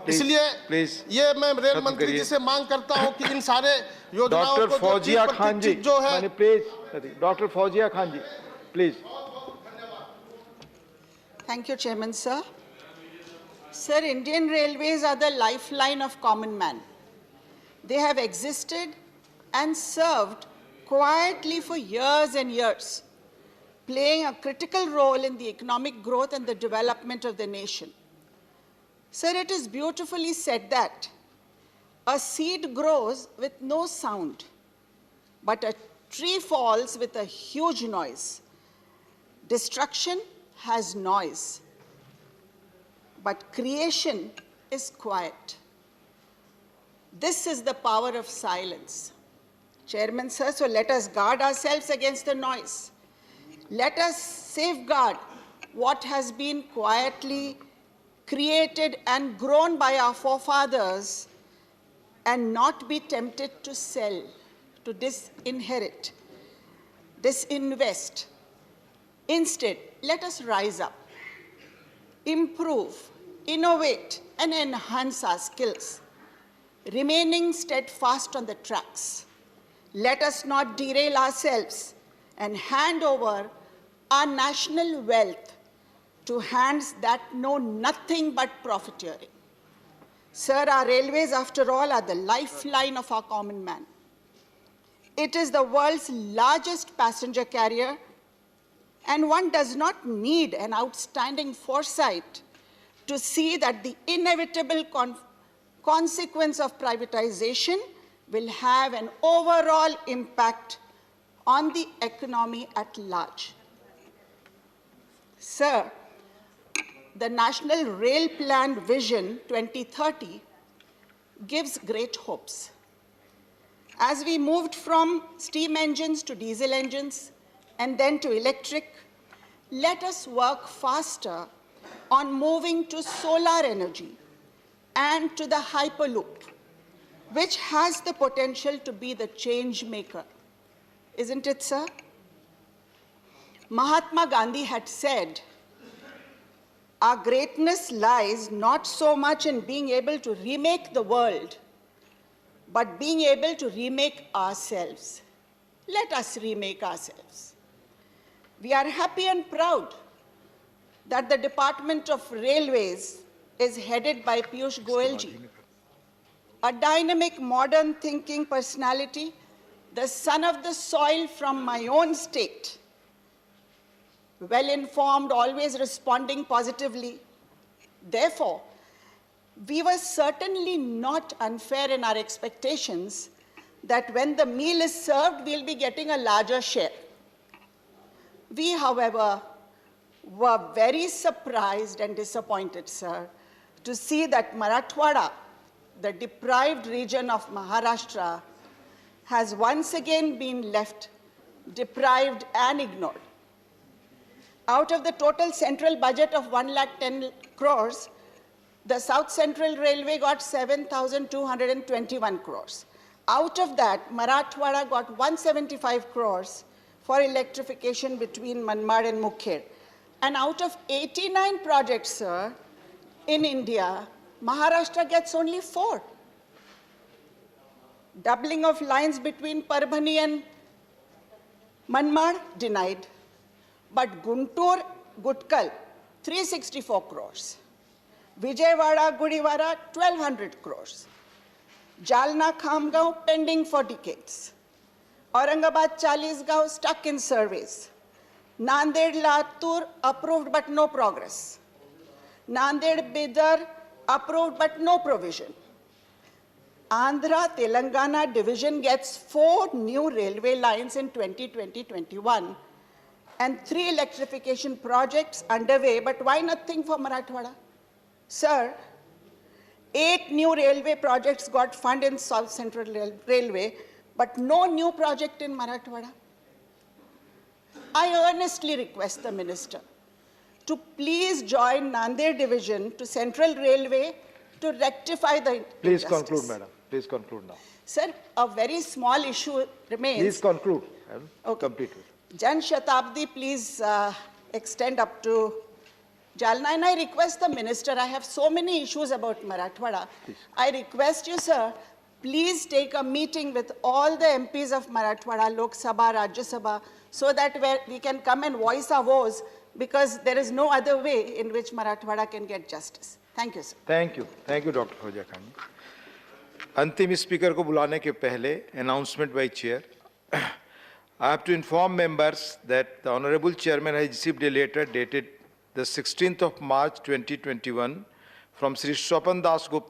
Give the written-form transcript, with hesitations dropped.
इसलिए ये मैं रेल मंत्री जी से मांग करता हूं कि इन सारे योजनाओं डॉक्टर को फौजिया खान जी जो है please, doctor Fauzia Khan ji please. Thank you, Chairman, sir. Sir, Indian Railways are the lifeline of common man. They have existed and served quietly for years and years, playing a critical role in the economic growth and the development of the nation. Sir, it is beautifully said that a seed grows with no sound, but a tree falls with a huge noise. Destruction has noise, but creation is quiet. This is the power of silence. Chairman, sir, so let us guard ourselves against the noise. Let us safeguard what has been quietly created and grown by our forefathers and not be tempted to sell, to disinherit, disinvest. Instead, let us rise up, improve, innovate, and enhance our skills, remaining steadfast on the tracks. Let us not derail ourselves and hand over our national wealth to hands that know nothing but profiteering. Sir, our railways, after all, are the lifeline of our common man. It is the world's largest passenger carrier, and one does not need an outstanding foresight to see that the inevitable consequence of privatization will have an overall impact on the economy at large. Sir, the National Rail Plan Vision 2030 gives great hopes. As we moved from steam engines to diesel engines and then to electric, let us work faster on moving to solar energy and to the Hyperloop, which has the potential to be the change maker. Isn't it, sir? Mahatma Gandhi had said, our greatness lies not so much in being able to remake the world, but being able to remake ourselves. Let us remake ourselves. We are happy and proud that the Department of Railways is headed by Piyush Goyal ji, a dynamic, modern thinking personality, the son of the soil from my own state, well-informed, always responding positively. Therefore, we were certainly not unfair in our expectations that when the meal is served, we'll be getting a larger share. We, however, were very surprised and disappointed, sir, to see that Marathwada, the deprived region of Maharashtra, has once again been left deprived and ignored. Out of the total central budget of 110,000 crores, the South Central Railway got 7,221 crores. Out of that, Marathwada got 175 crores for electrification between Manmad and Munger. And out of 89 projects, sir, in India, Maharashtra gets only 4. Doubling of lines between Parbhani and Manmad, denied. But Guntur, Gutkal, 364 crores. Vijayawada, Gudivada, 1,200 crores. Jalna, Khamgaon, pending for decades. Aurangabad, Chalisgaon, stuck in surveys. Nanded, Latur, approved but no progress. Nanded, Bidar, approved but no provision. Andhra, Telangana division gets 4 new railway lines in 2020-21 and 3 electrification projects underway, but why nothing for Marathwada? Sir, 8 new railway projects got funded in South Central Railway, but no new project in Marathwada. I earnestly request the Minister to please join Nanded Division to Central Railway to rectify the Please injustice. conclude, madam. Please conclude now. Sir, a very small issue remains. Please conclude. Okay. Complete it. Jan Shatabdi, please extend up to Jalna, and I request the minister, I have so many issues about Marathwada. I request you, sir, please take a meeting with all the MPs of Marathwada, Lok Sabha, Rajya Sabha, so that we can come and voice our woes, because there is no other way in which Marathwada can get justice. Thank you, sir. Thank you doctor Fauzia Khan ji. अंतिम speaker को बुलाने के पहले announcement by chair. I have to inform members that the Honorable Chairman has received a letter dated the 16th of March 2021 from Sri Swapan Das Gupta,